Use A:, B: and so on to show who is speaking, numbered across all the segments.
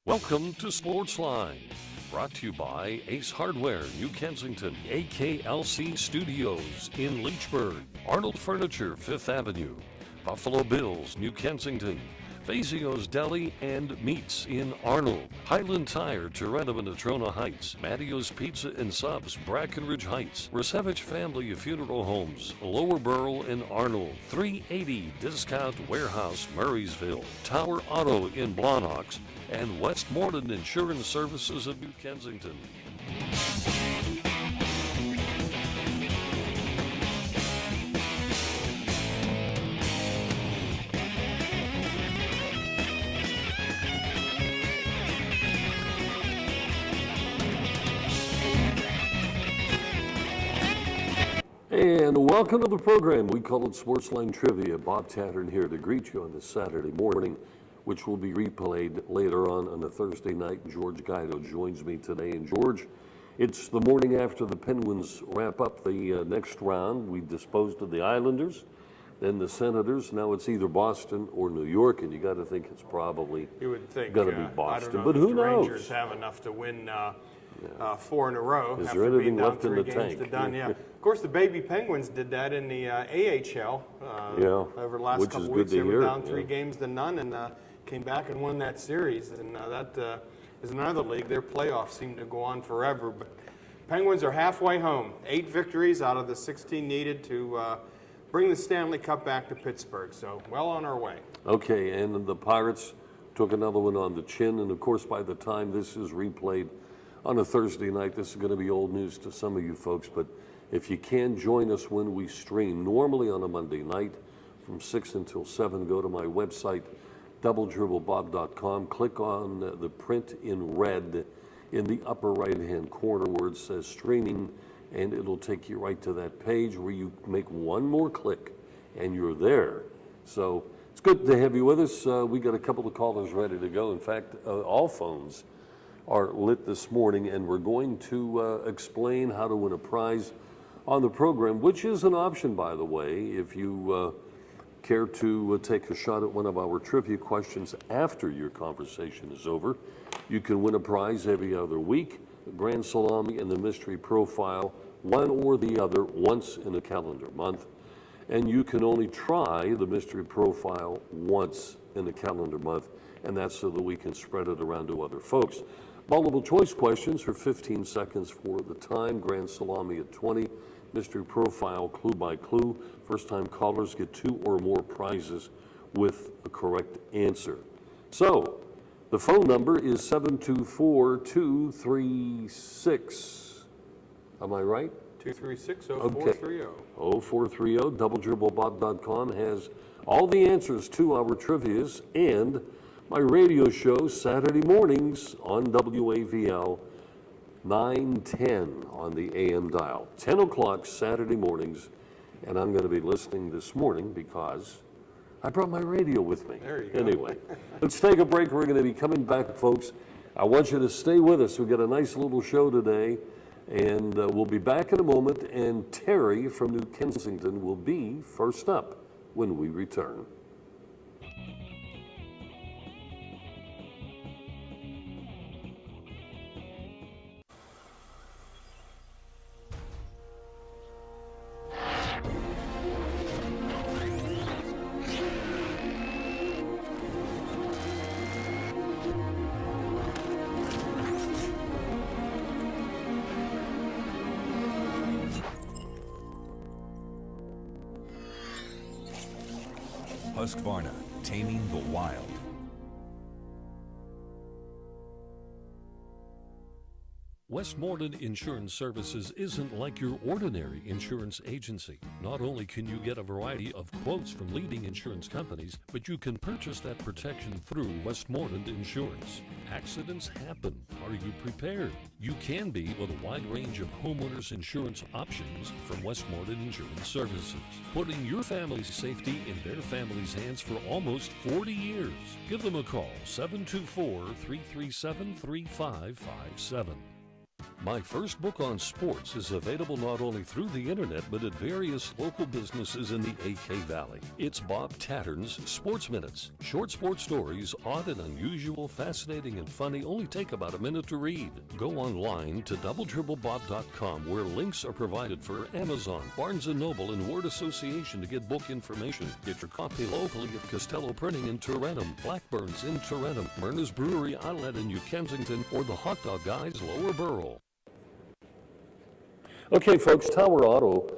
A: Welcome to Sportsline, brought to you by Ace Hardware, New Kensington, AKLC Studios in Leechburg, Arnold Furniture, 5th Avenue, Buffalo Bills, New Kensington, Fazio's Deli and Meats in Arnold, Highland Tire, Toronto and Natrona Heights, Mattio's Pizza and Subs, Brackenridge Heights, Resevich Family Funeral Homes, Lower Borough in Arnold, 380 Discount Warehouse, Murraysville, Tower Auto in Blawnox, and Westmoreland Insurance Services of New Kensington. And welcome to the program. We call it Sportsline Trivia. Bob Tattern here to greet you on this Saturday morning, which will be replayed later on a Thursday night. George Guido joins me today. And George, it's the morning after the Penguins wrap up the next round. We disposed of the Islanders, then the Senators. Now it's either Boston or New York, and you got to think it's probably going to be Boston. But who knows?
B: The Rangers have enough to win 4 in a row.
A: Is there anything left in the tank?
B: Of course, the baby Penguins did that in the AHL over the last couple of weeks. They were down 3 games to none and came back and won that series. And that is another league. Their playoffs seem to go on forever. But Penguins are halfway home. 8 victories out of the 16 needed to bring the Stanley Cup back to Pittsburgh. So well on our way.
A: Okay, and the Pirates took another one on the chin. And, of course, by the time this is replayed on a Thursday night, this is going to be old news to some of you folks. But if you can join us when we stream, normally on a Monday night from 6 until 7, go to my website, doubledribblebob.com. Click on the print in red in the upper right-hand corner where it says streaming, and it'll take you right to that page where you make one more click, and you're there. So it's good to have you with us. We got a couple of callers ready to go. In fact, all phones are lit this morning, and we're going to explain how to win a prize on the program, which is an option, by the way, if you care to take a shot at one of our trivia questions after your conversation is over. You can win a prize every other week, the Grand Salami and the Mystery Profile, one or the other, once in a calendar month. And you can only try the Mystery Profile once in a calendar month, and that's so that we can spread it around to other folks. Multiple choice questions for 15 seconds for the time, Grand Salami at 20, Mystery Profile clue by clue. First time callers get 2 or more prizes with a correct answer. So the phone number is 724-236. Am I right?
B: 236-0430.
A: Okay. 0430. Doubledribblebob.com has all the answers to our trivias and my radio show Saturday mornings on WAVL 910 on the AM dial. 10 o'clock Saturday mornings, and I'm going to be listening this morning because I brought my radio with me.
B: There you go.
A: Anyway, let's take a break. We're going to be coming back, folks. I want you to stay with us. We've got a nice little show today, and we'll be back in a moment, and Terry from New Kensington will be first up when we return.
C: Husqvarna, taming the wild.
A: Westmoreland Insurance Services isn't like your ordinary insurance agency. Not only can you get a variety of quotes from leading insurance companies, but you can purchase that protection through Westmoreland Insurance. Accidents happen. Are you prepared? You can be with a wide range of homeowners insurance options from Westmoreland Insurance Services, putting your family's safety in their family's hands for almost 40 years. Give them a call, 724-337-3557. My first book on sports is available not only through the internet, but at various local businesses in the AK Valley. It's Bob Tattern's Sports Minutes. Short sports stories, odd and unusual, fascinating and funny, only take about a minute to read. Go online to doubletriplebob.com, where links are provided for Amazon, Barnes & Noble, and Word Association to get book information. Get your copy locally at Costello Printing in Tarentum, Blackburn's in Tarentum, Myrna's Brewery Outlet in New Kensington, or the Hot Dog Guys Lower Borough. Okay, folks, Tower Auto,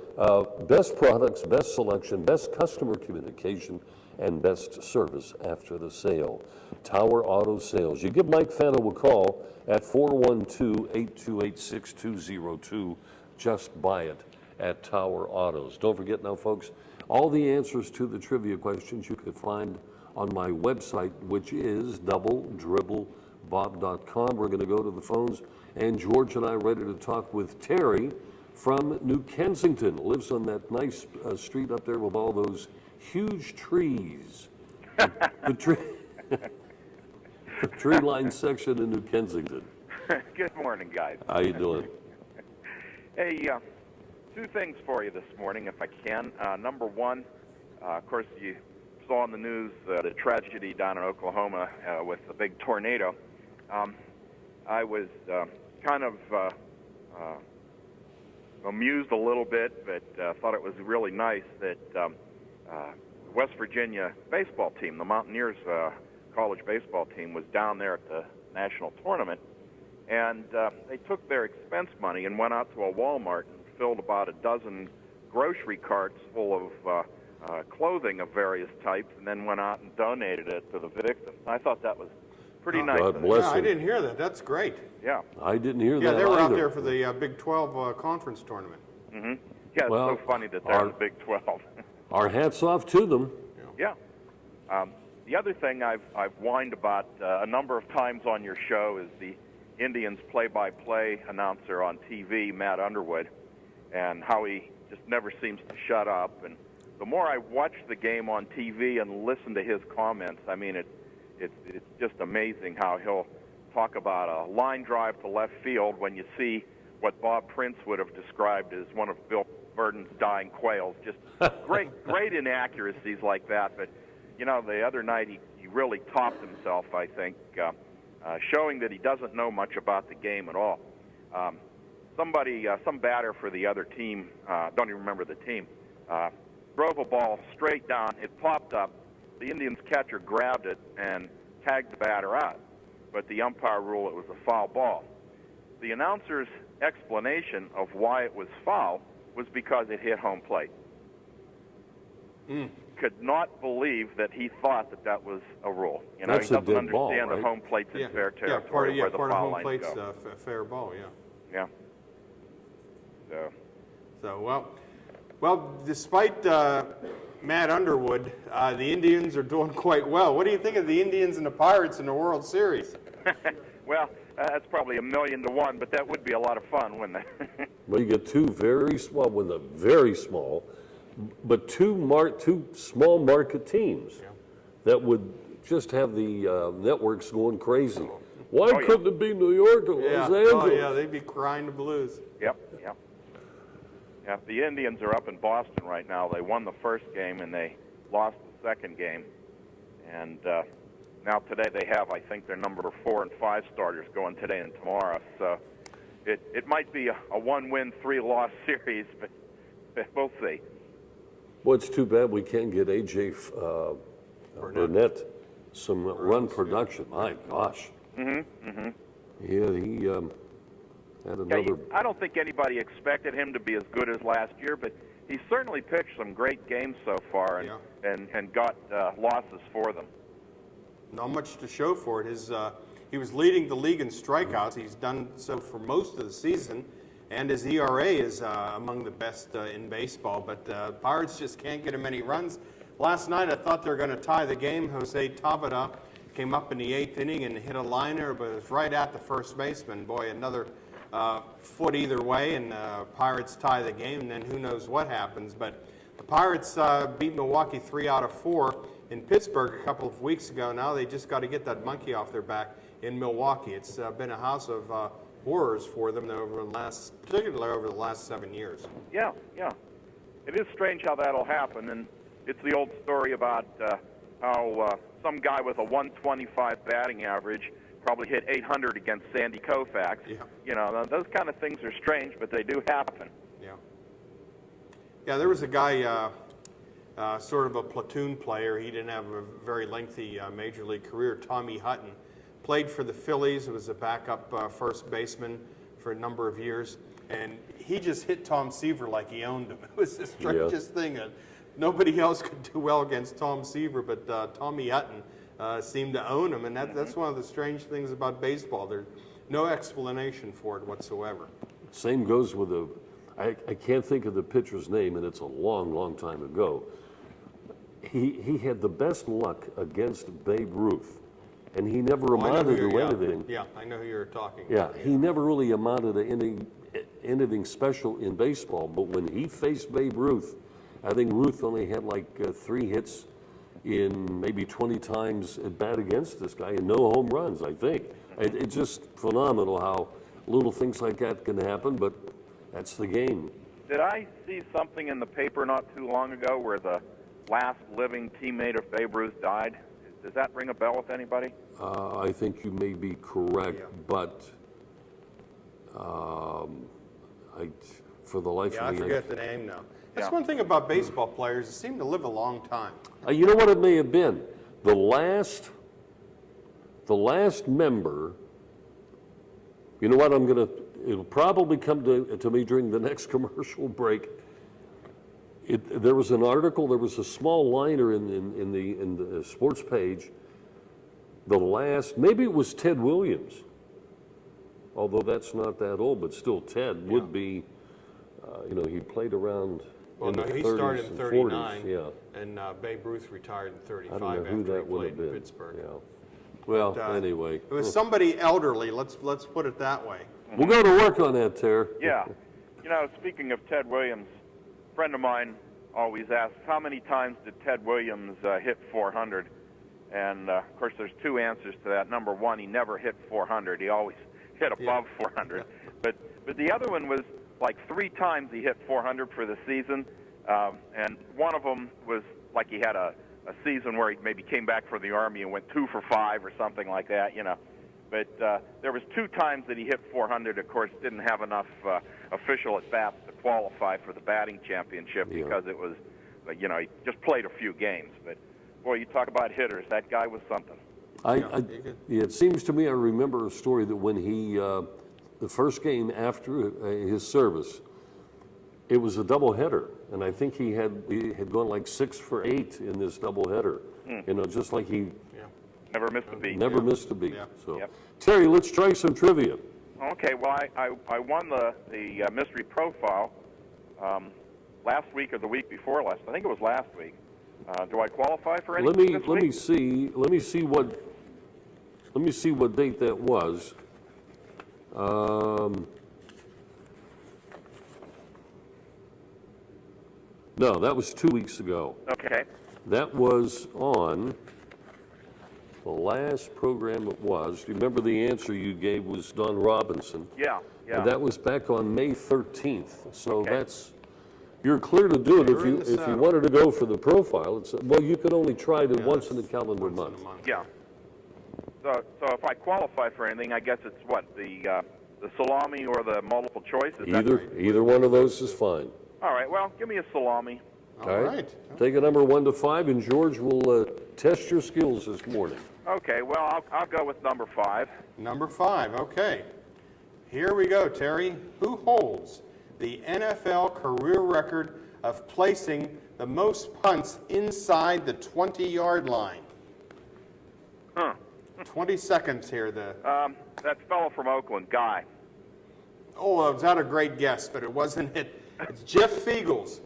A: best products, best selection, best customer communication, and best service after the sale. Tower Auto Sales. You give Mike Fano a call at 412-828-6202. Just buy it at Tower Autos. Don't forget now, folks, all the answers to the trivia questions you can find on my website, which is doubledribbleBob.com. We're going to go to the phones, and George and I are ready to talk with Terry from New Kensington. Lives on that nice street up there with all those huge trees. The tree-lined section in New Kensington.
D: Good morning, guys.
A: How you doing?
D: Hey, two things for you this morning, if I can. Number one, of course, you saw in the news the tragedy down in Oklahoma with the big tornado. I was kind of amused a little bit, but thought it was really nice that West Virginia baseball team, the Mountaineers college baseball team, was down there at the national tournament, and they took their expense money and went out to a Walmart and filled about a dozen grocery carts full of clothing of various types, and then went out and donated it to the victims. I thought that was pretty nice.
A: God bless
B: I didn't hear that. That's great.
D: Yeah.
A: I didn't hear that
B: Yeah, they were
A: either.
B: out there for the Big 12 conference tournament.
D: Mm-hmm. Yeah, it's
A: Well,
D: so funny that they're in the Big 12.
A: Our hats off to them.
D: Yeah. The other thing I've whined about a number of times on your show is the Indians play-by-play announcer on TV, Matt Underwood, and how he just never seems to shut up. And the more I watch the game on TV and listen to his comments, I mean, it's just amazing how he'll talk about a line drive to left field when you see what Bob Prince would have described as one of Bill Burton's dying quails. Just great inaccuracies like that. But, you know, the other night he really topped himself, I think, showing that he doesn't know much about the game at all. Some batter for the other team, don't even remember the team, drove a ball straight down. It popped up. The Indians catcher grabbed it and tagged the batter out. But the umpire ruled it was a foul ball. The announcer's explanation of why it was foul was because it hit home plate. Could not believe that he thought that was a rule. You know,
A: That's
D: he doesn't
A: a dead ball,
D: understand
A: right?
D: that home plate's in fair territory where the
B: part of
D: foul
B: home
D: lines
B: plate's
D: go.
B: fair ball, yeah.
D: Yeah.
B: So, well, despite Matt Underwood, the Indians are doing quite well. What do you think of the Indians and the Pirates in the World Series?
D: Well, that's probably 1,000,000 to 1, but that would be a lot of fun, wouldn't it?
A: Well, you get two very small, but two small market teams that would just have the networks going crazy. Why couldn't it be New York or Los Angeles?
B: Oh, yeah, they'd be crying the blues.
D: Yep. Yeah, the Indians are up in Boston right now. They won the first game and they lost the second game. And now today they have, I think, their number 4 and 5 starters going today and tomorrow. So it might be a 1-win, 3-loss series, but we'll see.
A: Well, it's too bad we can't get A.J. Burnett some run production. My gosh. Yeah, he had another.
D: I don't think anybody expected him to be as good as last year, but he certainly pitched some great games so far and got losses for them.
B: Not much to show for it. He was leading the league in strikeouts. He's done so for most of the season, and his ERA is among the best in baseball. But Pirates just can't get him any runs. Last night I thought they were going to tie the game. Jose Tabata came up in the 8th inning and hit a liner, but it was right at the first baseman. Boy, another foot either way, and Pirates tie the game, and then who knows what happens. But the Pirates beat Milwaukee 3 out of 4 in Pittsburgh a couple of weeks ago. Now they just got to get that monkey off their back in Milwaukee. It's been a house of horrors for them particularly over the last 7 years.
D: Yeah. It is strange how that'll happen, and it's the old story about how some guy with a 125 batting average probably hit 800 against Sandy Koufax.
B: Yeah.
D: You know, those kind of things are strange, but they do happen.
B: Yeah, there was a guy, sort of a platoon player. He didn't have a very lengthy major league career. Tommy Hutton played for the Phillies. Was a backup first baseman for a number of years, and he just hit Tom Seaver like he owned him. It was the strangest thing. Nobody else could do well against Tom Seaver, but Tommy Hutton seemed to own him, and that's one of the strange things about baseball. There's no explanation for it whatsoever.
A: Same goes with I can't think of the pitcher's name, and it's a long, long time ago. He had the best luck against Babe Ruth, and he never amounted to anything.
B: Yeah, I know who you're talking
A: Yeah,
B: about.
A: he never really amounted to anything special in baseball, but when he faced Babe Ruth, I think Ruth only had like 3 hits in maybe 20 times at bat against this guy, and no home runs, I think. It's just phenomenal how little things like that can happen, but that's the game.
D: Did I see something in the paper not too long ago where the last living teammate of Babe Ruth died? Does that ring a bell with anybody?
A: I think you may be correct, but for the life of me,
B: I forget the name now. That's one thing about baseball players. They seem to live a long time.
A: You know what it may have been? The last member, you know what, it'll probably come to me during the next commercial break. There was an article, there was a small liner in the sports page. Maybe it was Ted Williams, although that's not that old, but still Ted would be, he played around in the 30s
B: he started in 39,
A: 40s,
B: and Babe Ruth retired in 35
A: I don't know who
B: after
A: that
B: he
A: would
B: played
A: have been.
B: in Pittsburgh.
A: Yeah. Well,
B: But,
A: anyway.
B: It was somebody elderly, let's put it that way.
A: We'll go to work on that, Ter.
D: Yeah. You know, speaking of Ted Williams, a friend of mine always asks, how many times did Ted Williams hit 400? And, of course, there's 2 answers to that. Number 1, he never hit 400. He always hit above 400. But the other one was like 3 times he hit 400 for the season. And one of them was like he had a season where he maybe came back for the Army and went 2 for 5 or something like that, you know. But there was 2 times that he hit 400. Of course, didn't have enough official at-bats to qualify for the batting championship because it was, he just played a few games. But, boy, you talk about hitters. That guy was something.
A: It seems to me I remember a story that when he, the first game after his service, it was a doubleheader, and I think he had gone like 6 for 8 in this doubleheader. Just like he
D: never missed a beat.
A: Never missed a beat.
B: Yeah.
A: So, Terry, let's try some trivia.
D: Okay. Well, I won the mystery profile last week or the week before last. I think it was last week. Do I qualify for anything this week?
A: Let me see what date that was. No, that was 2 weeks ago.
D: Okay.
A: That was on the last program it was. Do you remember the answer you gave was Don Robinson?
D: Yeah.
A: And that was back on May 13th. So you're clear to do it if you wanted to go for the profile. You could only try it once in a calendar month.
D: Yeah. So if I qualify for anything, I guess it's what, the salami or the multiple choice?
A: Either one of those is fine.
D: All right, well, give me a salami.
B: All right.
A: Take a number 1 to 5, and George will test your skills this morning.
D: Okay, well, I'll go with number 5.
B: Number 5, okay. Here we go, Terry. Who holds the NFL career record of placing the most punts inside the 20-yard line? 20 seconds here.
D: That fellow from Oakland, Guy.
B: Oh, was that a great guess, but it wasn't it. It's Jeff Fiegels.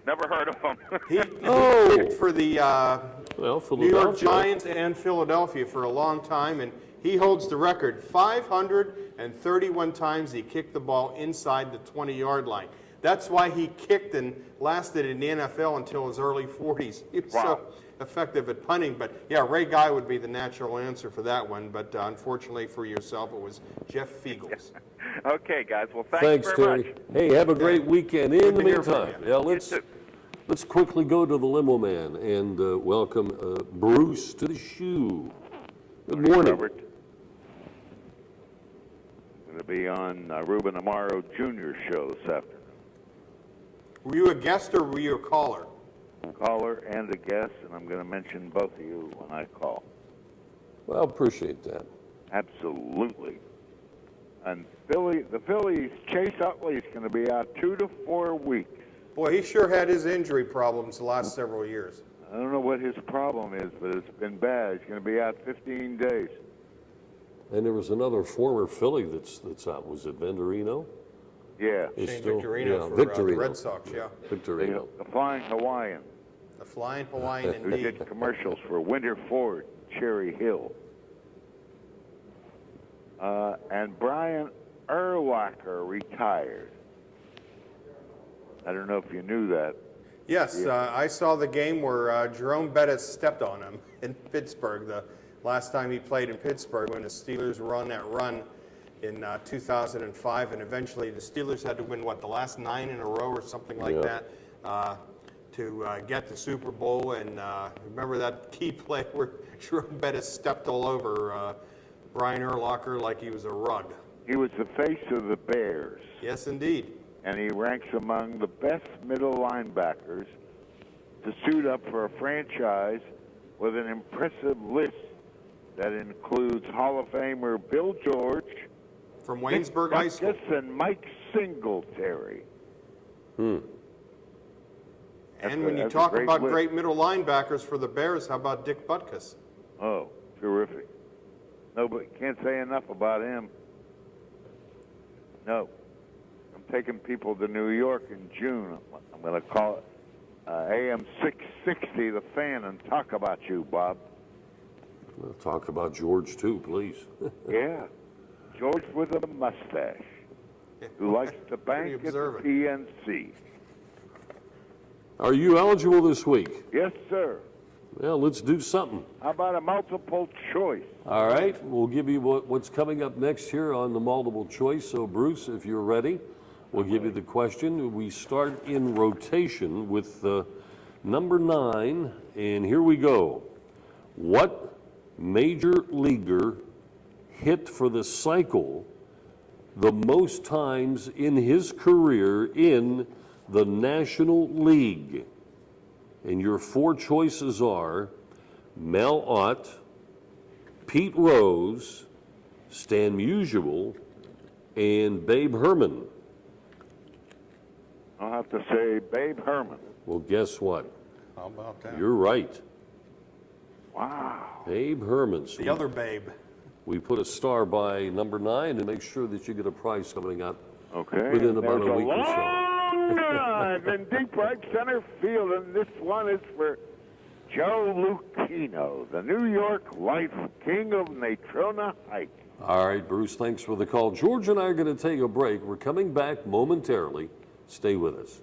D: Never heard of him.
B: He kicked for the New York
A: Philadelphia.
B: Giants and Philadelphia for a long time, and he holds the record. 531 times he kicked the ball inside the 20-yard line. That's why he kicked and lasted in the NFL until his early 40s. He was so effective at punting. But yeah, Ray Guy would be the natural answer for that one. But unfortunately for yourself, it was Jeff Fiegels.
D: Okay, guys. Well, thanks very
A: Terry.
D: much.
A: Hey, have a great weekend. In the meantime,
B: yeah,
A: let's quickly go to the limo man and welcome Bruce to the shoe. Good morning.
E: Robert. Going to be on Ruben Amaro Jr. show this afternoon.
B: Were you a guest or were you a caller?
E: Caller and a guest, and I'm going to mention both of you when I call.
A: Well, appreciate that.
E: Absolutely. And the Phillies, Chase Utley's going to be out 2 to 4 weeks.
B: Boy, he sure had his injury problems the last several years.
E: I don't know what his problem is, but it's been bad. He's going to be out 15 days.
A: And there was another former Philly that's out. Was it Venturino?
E: Yeah.
B: Shane Victorino for the Red Sox, yeah.
A: Victorino.
E: The Flying Hawaiian.
B: The Flying Hawaiian,
E: Who
B: indeed.
E: did commercials for Winter Ford, Cherry Hill. And Brian Urlacher retired. I don't know if you knew that.
B: Yes, I saw the game where Jerome Bettis stepped on him in Pittsburgh, the last time he played in Pittsburgh when the Steelers were on that run in 2005, and eventually the Steelers had to win, the last 9 in a row or something like that to get the Super Bowl. And remember that key play where Jerome Bettis stepped all over Brian Urlacher like he was a rug.
E: He was the face of the Bears.
B: Yes, indeed.
E: And he ranks among the best middle linebackers to suit up for a franchise with an impressive list that includes Hall of Famer Bill George,
B: from Waynesburg High School,
E: and Mike Singletary.
B: And when you talk about great middle linebackers for the Bears, how about Dick Butkus?
E: Oh, terrific. Nobody can't say enough about him. No. I'm taking people to New York in June. I'm going to call it AM 660, The Fan, and talk about you, Bob.
A: We'll talk about George, too, please.
E: Yeah. George with a mustache, who likes to bank at the PNC.
A: Are you eligible this week?
E: Yes, sir.
A: Well, let's do something.
E: How about a multiple choice?
A: All right, we'll give you what's coming up next here on the multiple choice. So, Bruce, if you're ready, we'll give you the question. We start in rotation with number 9, and here we go. What major leaguer hit for the cycle the most times in his career in the National League? And your 4 choices are Mel Ott, Pete Rose, Stan Musial, and Babe Herman.
E: I'll have to say Babe Herman.
A: Well, guess what?
B: How about that?
A: You're right.
E: Wow.
A: Babe Herman. So
B: the other Babe.
A: We put a star by number 9 and make sure that you get a prize coming up
E: within
A: about a week or so.
E: Drive in deep right center field, and this one is for Joe Lucchino, the New York Life King of Natrona Heights.
A: All right, Bruce, thanks for the call. George and I are going to take a break. We're coming back momentarily. Stay with us.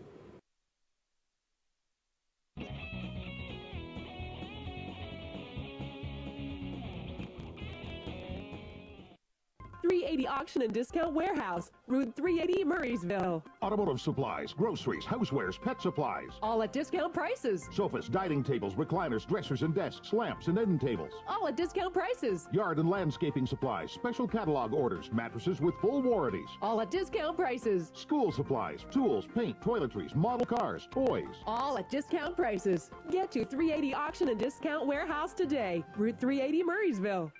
F: 380 Auction and Discount Warehouse, Route 380, Murraysville.
G: Automotive supplies, groceries, housewares, pet supplies.
F: All at discount prices.
G: Sofas, dining tables, recliners, dressers and desks, lamps and end tables.
F: All at discount prices.
G: Yard and landscaping supplies, special catalog orders, mattresses with full warranties.
F: All at discount prices.
G: School supplies, tools, paint, toiletries, model cars, toys.
F: All at discount prices. Get to 380 Auction and Discount Warehouse today, Route 380, Murraysville.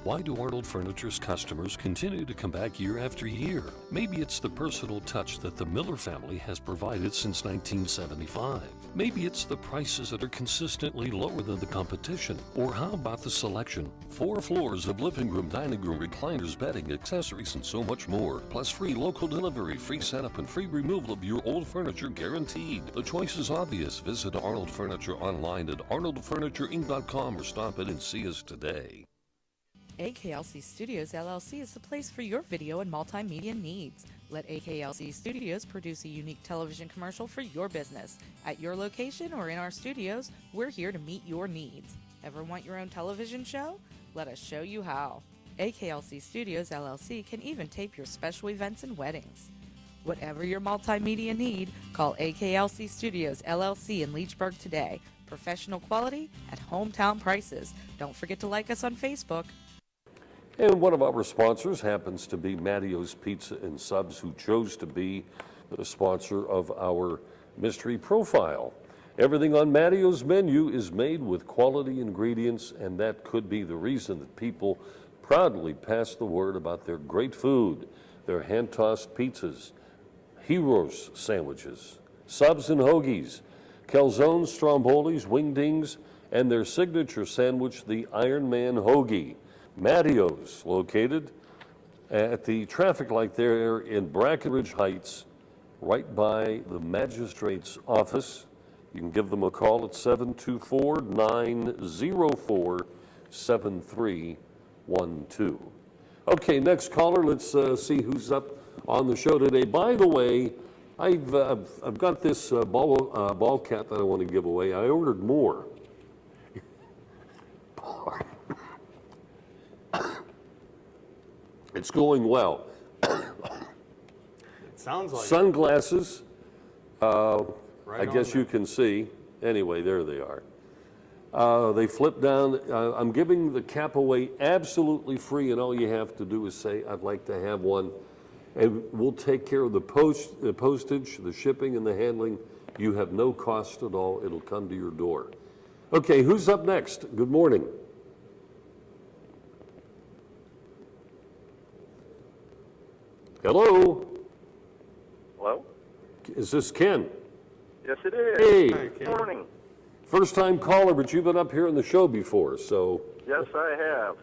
H: Why do Arnold Furniture's customers continue to come back year after year? Maybe it's the personal touch that the Miller family has provided since 1975. Maybe it's the prices that are consistently lower than the competition. Or how about the selection? 4 floors of living room, dining room, recliners, bedding, accessories, and so much more. Plus free local delivery, free setup, and free removal of your old furniture guaranteed. The choice is obvious. Visit Arnold Furniture online at arnoldfurnituring.com or stop in and see us today.
I: AKLC Studios LLC is the place for your video and multimedia needs. Let AKLC Studios produce a unique television commercial for your business. At your location or in our studios, we're here to meet your needs. Ever want your own television show? Let us show you how. AKLC Studios LLC can even tape your special events and weddings. Whatever your multimedia need, call AKLC Studios LLC in Leechburg today. Professional quality at hometown prices. Don't forget to like us on Facebook.
A: And one of our sponsors happens to be Mattio's Pizza and Subs, who chose to be the sponsor of our mystery profile. Everything on Mattio's menu is made with quality ingredients, and that could be the reason that people proudly pass the word about their great food, their hand-tossed pizzas, Heroes sandwiches, subs and hoagies, calzones, strombolis, wingdings, and their signature sandwich, the Iron Man Hoagie. Mattio's, located at the traffic light there in Brackenridge Heights, right by the magistrate's office. You can give them a call at 724-904-7312. Okay, next caller, let's see who's up on the show today. By the way, I've got this ball cap that I want to give away. I ordered more. It's going well.
B: It sounds like
A: sunglasses.
B: Right
A: I guess you can see. Anyway, there they are. They flip down. I'm giving the cap away absolutely free, and all you have to do is say, I'd like to have one. And we'll take care of the postage, the shipping, and the handling. You have no cost at all. It'll come to your door. Okay, who's up next? Good morning. Hello?
J: Hello?
A: Is this Ken?
J: Yes, it is.
A: Hey.
B: Hi,
J: Good morning.
A: First time caller, but you've been up here on the show before, so.
J: Yes, I have.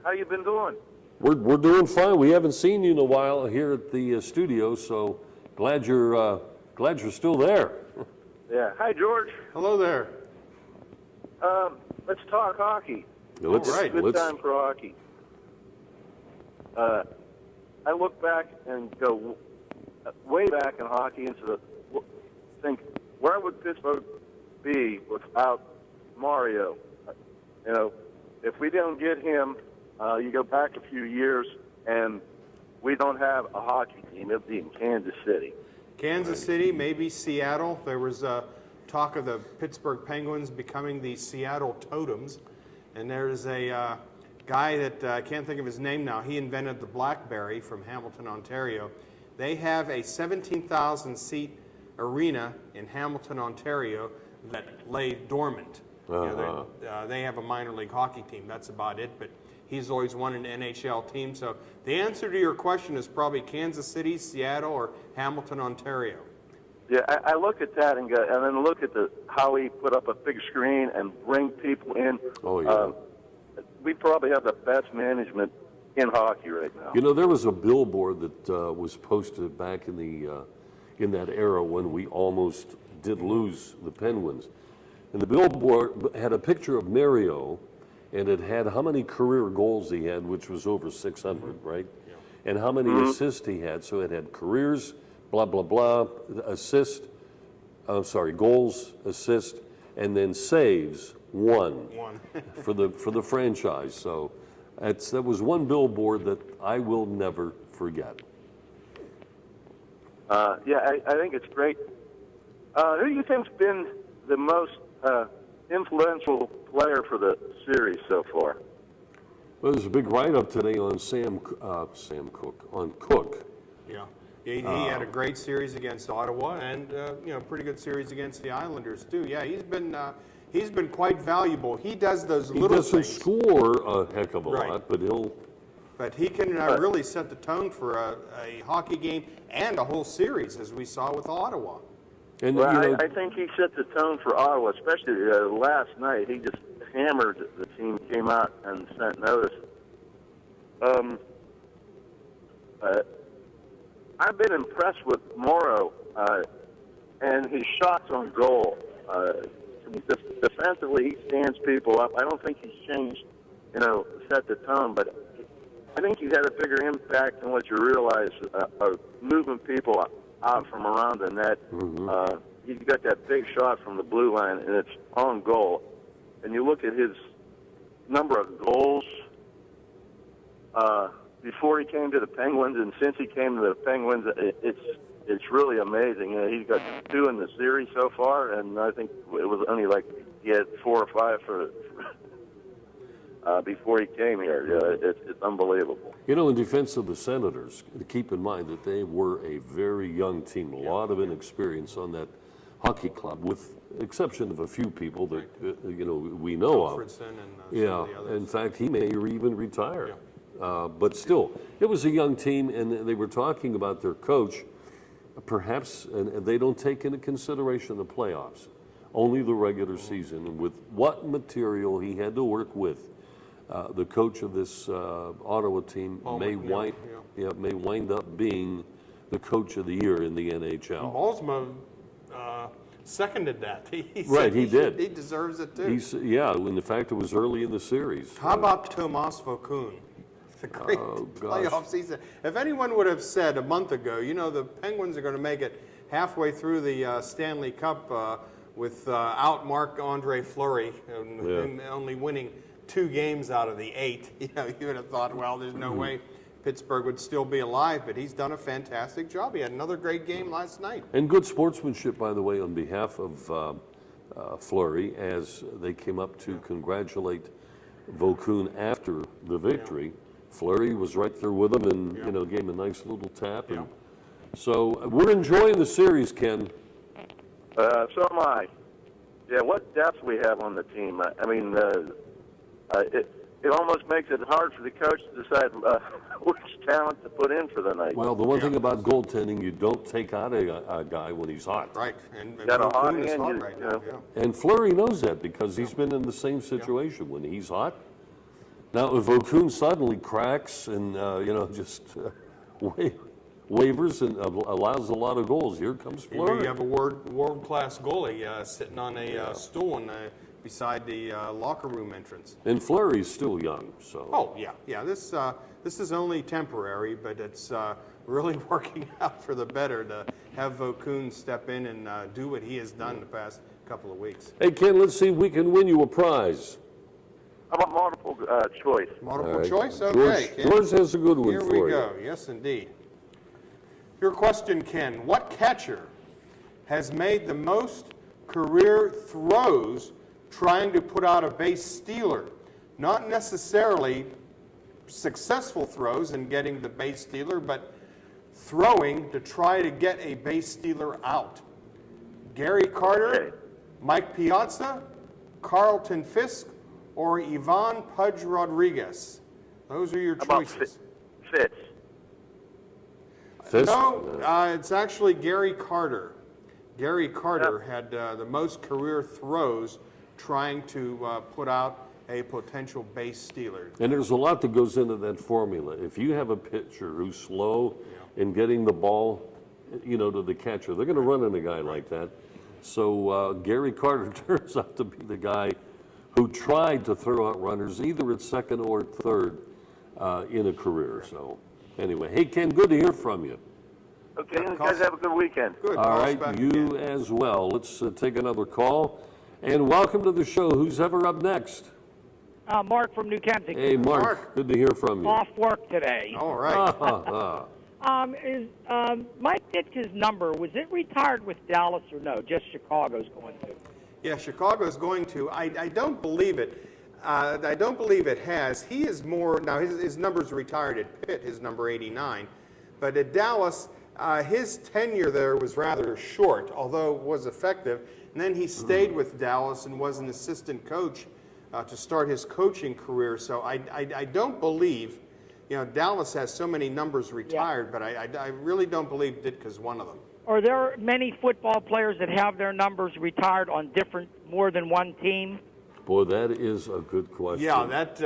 J: How you been doing?
A: We're doing fine. We haven't seen you in a while here at the studio, so glad you're still there.
J: Yeah. Hi, George.
B: Hello there.
J: Let's talk hockey.
A: Let's,
B: All right.
J: Good time for hockey. I look back and go way back in hockey and sort of think, where would Pittsburgh be without Mario? You know, if we don't get him, you go back a few years and we don't have a hockey team. It'll be in Kansas City.
B: Kansas City, maybe Seattle. There was talk of the Pittsburgh Penguins becoming the Seattle Totems. And there's a guy that I can't think of his name now. He invented the BlackBerry from Hamilton, Ontario. They have a 17,000-seat arena in Hamilton, Ontario that lay dormant. You know, they have a minor league hockey team. That's about it. But he's always won an NHL team. So the answer to your question is probably Kansas City, Seattle, or Hamilton, Ontario.
J: Yeah, I look at that and go, and then look at how he put up a big screen and bring people in.
A: Oh, yeah.
J: We probably have the best management in hockey right now.
A: You know, there was a billboard that was posted back in the in that era when we almost did lose the Penguins. And the billboard had a picture of Mario, and it had how many career goals he had, which was over 600, right? Yeah. And how many assists he had. So it had careers, blah, blah, blah, goals, assist, and then saves, one for the franchise. So that was one billboard that I will never forget.
J: Yeah, I think it's great. Who do you think's been the most influential player for the series so far?
A: Well, there's a big write-up today on Cook.
B: Yeah. He had a great series against Ottawa, and pretty good series against the Islanders too. Yeah, he's been quite valuable. He does those little things. He doesn't
A: score a heck of a lot, but he'll.
B: But he can really set the tone for a hockey game and a whole series, as we saw with Ottawa.
A: And
J: I think he set the tone for Ottawa, especially last night. He just hammered the team, came out and sent notice. I've been impressed with Morrow and his shots on goal. Defensively, he stands people up. I don't think he's changed set the tone. But I think he had a bigger impact than what you realize of moving people out from around the net. He got that big shot from the blue line, and it's on goal. And you look at his number of goals before he came to the Penguins, and since he came to the Penguins, it's really amazing. He's got 2 in the series so far, and I think it was only like he had 4 or 5 before he came here. It's unbelievable.
A: In defense of the Senators, keep in mind that they were a very young team, a lot of inexperience on that hockey club, with exception of a few people that we know of. In fact, he may even retire. But still, it was a young team, and they were talking about their coach. Perhaps, and they don't take into consideration the playoffs, only the regular season, and with what material he had to work with. The coach of this Ottawa team may wind up being the coach of the year in the NHL.
B: Ballsma seconded that. He
A: did.
B: He deserves it too.
A: In fact, it was early in the series.
B: How about Tomas Vokoun? The great playoff season. If anyone would have said a month ago, the Penguins are going to make it halfway through the Stanley Cup without Marc-Andre Fleury, and only winning 2 games out of the 8, you would have thought, well, there's no way Pittsburgh would still be alive, but he's done a fantastic job. He had another great game last night.
A: And good sportsmanship, by the way, on behalf of Fleury, as they came up to congratulate Vokoun after the victory. Fleury was right there with him and gave him a nice little tap. And so we're enjoying the series, Ken.
J: So am I. Yeah, what depth we have on the team. I mean, it almost makes it hard for the coach to decide which talent to put in for the night.
A: Well, the one thing about goaltending, you don't take out a guy when he's hot.
B: Right. And
J: got a hot
B: is
J: hand,
B: hot right now.
A: And Fleury knows that because he's been in the same situation when he's hot. Now, if Vokoun suddenly cracks and, wavers and allows a lot of goals, here comes Fleury.
B: You have a world-class goalie sitting on a stool beside the locker room entrance.
A: And Fleury's still young, so.
B: Oh, yeah. This is only temporary, but it's really working out for the better to have Vokoun step in and do what he has done the past couple of weeks.
A: Hey, Ken, let's see if we can win you a prize.
J: How about multiple choice?
B: Multiple choice? Okay.
A: George has a good one
B: Here
A: for you.
B: we go. Yes, indeed. Your question, Ken. What catcher has made the most career throws trying to put out a base stealer? Not necessarily successful throws in getting the base stealer, but throwing to try to get a base stealer out. Gary Carter, Mike Piazza, Carlton Fisk, or Ivan Pudge Rodriguez? Those are your choices.
J: Fitz.
B: No, it's actually Gary Carter. Gary Carter had the most career throws trying to put out a potential base stealer.
A: And there's a lot that goes into that formula. If you have a pitcher who's slow in getting the ball, to the catcher, they're going to run into a guy like that. So Gary Carter turns out to be the guy who tried to throw out runners either at second or third in a career. So anyway, hey, Ken, good to hear from you.
J: Okay, you guys have a good weekend.
B: Good.
A: All right, you as well. Let's take another call. And welcome to the show. Who's ever up next?
K: Mark from New Kensington.
A: Hey, Mark. Good to hear from you.
K: Off work today.
B: All right.
K: Is Mike Ditka's number, was it retired with Dallas or no? Just Chicago's going to?
B: Yeah, Chicago's going to. I don't believe it. I don't believe it has. He is more, now his number's retired at Pitt, his number 89. But at Dallas, his tenure there was rather short, although it was effective. And then he stayed with Dallas and was an assistant coach to start his coaching career. So I don't believe, Dallas has so many numbers retired, but I really don't believe Ditka's one of them.
K: Are there many football players that have their numbers retired on more than one team?
A: Boy, that is a good question.
B: Yeah, that,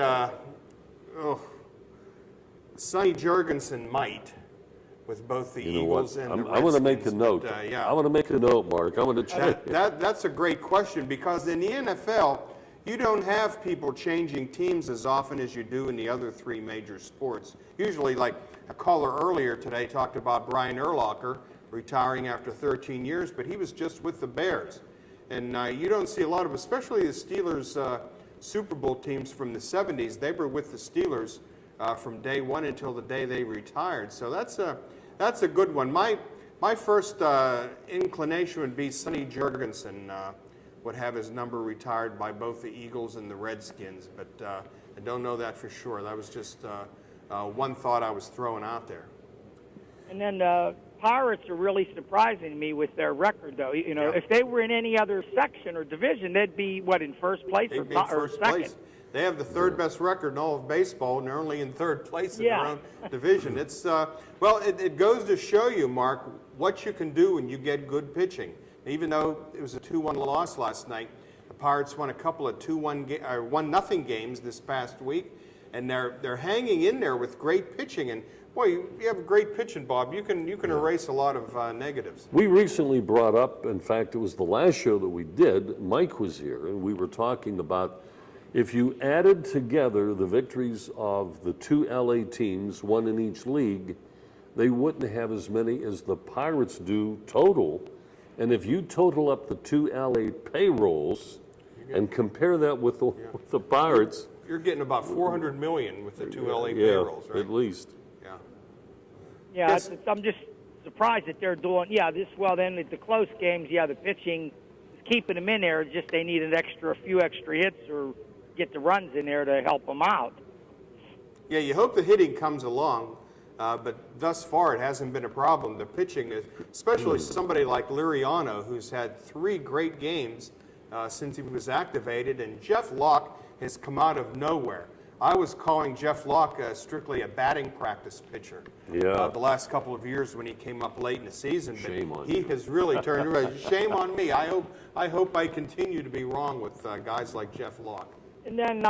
B: Sonny Jurgensen might, with both the Eagles and the Redskins.
A: I want to make a note.
B: I
A: want to make a note, Mark. I want to check.
B: That's a great question, because in the NFL, you don't have people changing teams as often as you do in the other three major sports. Usually, like a caller earlier today talked about Brian Urlacher retiring after 13 years, but he was just with the Bears. And you don't see a lot of, especially the Steelers Super Bowl teams from the 70s. They were with the Steelers from day one until the day they retired. So that's a good one. My first inclination would be Sonny Jurgensen would have his number retired by both the Eagles and the Redskins, but I don't know that for sure. That was just one thought I was throwing out there.
K: And then Pirates are really surprising me with their record, though. You know, if they were in any other section or division, they'd be, what, in first place
B: or
K: second?
B: Place. They have the third best record in all of baseball, and they're only in third place in their own division. It's well, it goes to show you, Mark, what you can do when you get good pitching. Even though it was a 2-1 loss last night, the Pirates won a couple of 1-0 games this past week, and they're hanging in there with great pitching. And boy, you have great pitching, Bob. You can erase a lot of negatives.
A: We recently brought up, in fact, it was the last show that we did. Mike was here, and we were talking about if you added together the victories of the two LA teams, one in each league, they wouldn't have as many as the Pirates do total. And if you total up the two LA payrolls and compare that with the Pirates,
B: you're getting about $400 million with the two LA payrolls, right?
A: At least.
K: Yeah, yes. I'm just surprised that they're doing, then the close games, the pitching is keeping them in there. It's just they need a few extra hits or get the runs in there to help them out.
B: Yeah, you hope the hitting comes along, but thus far it hasn't been a problem. The pitching, especially somebody like Liriano, who's had 3 great games since he was activated, and Jeff Locke has come out of nowhere. I was calling Jeff Locke strictly a batting practice pitcher the last couple of years when he came up late in the season. But
A: shame on
B: he
A: you.
B: has really turned around. Shame on me. I hope I continue to be wrong with guys like Jeff Locke.
K: And then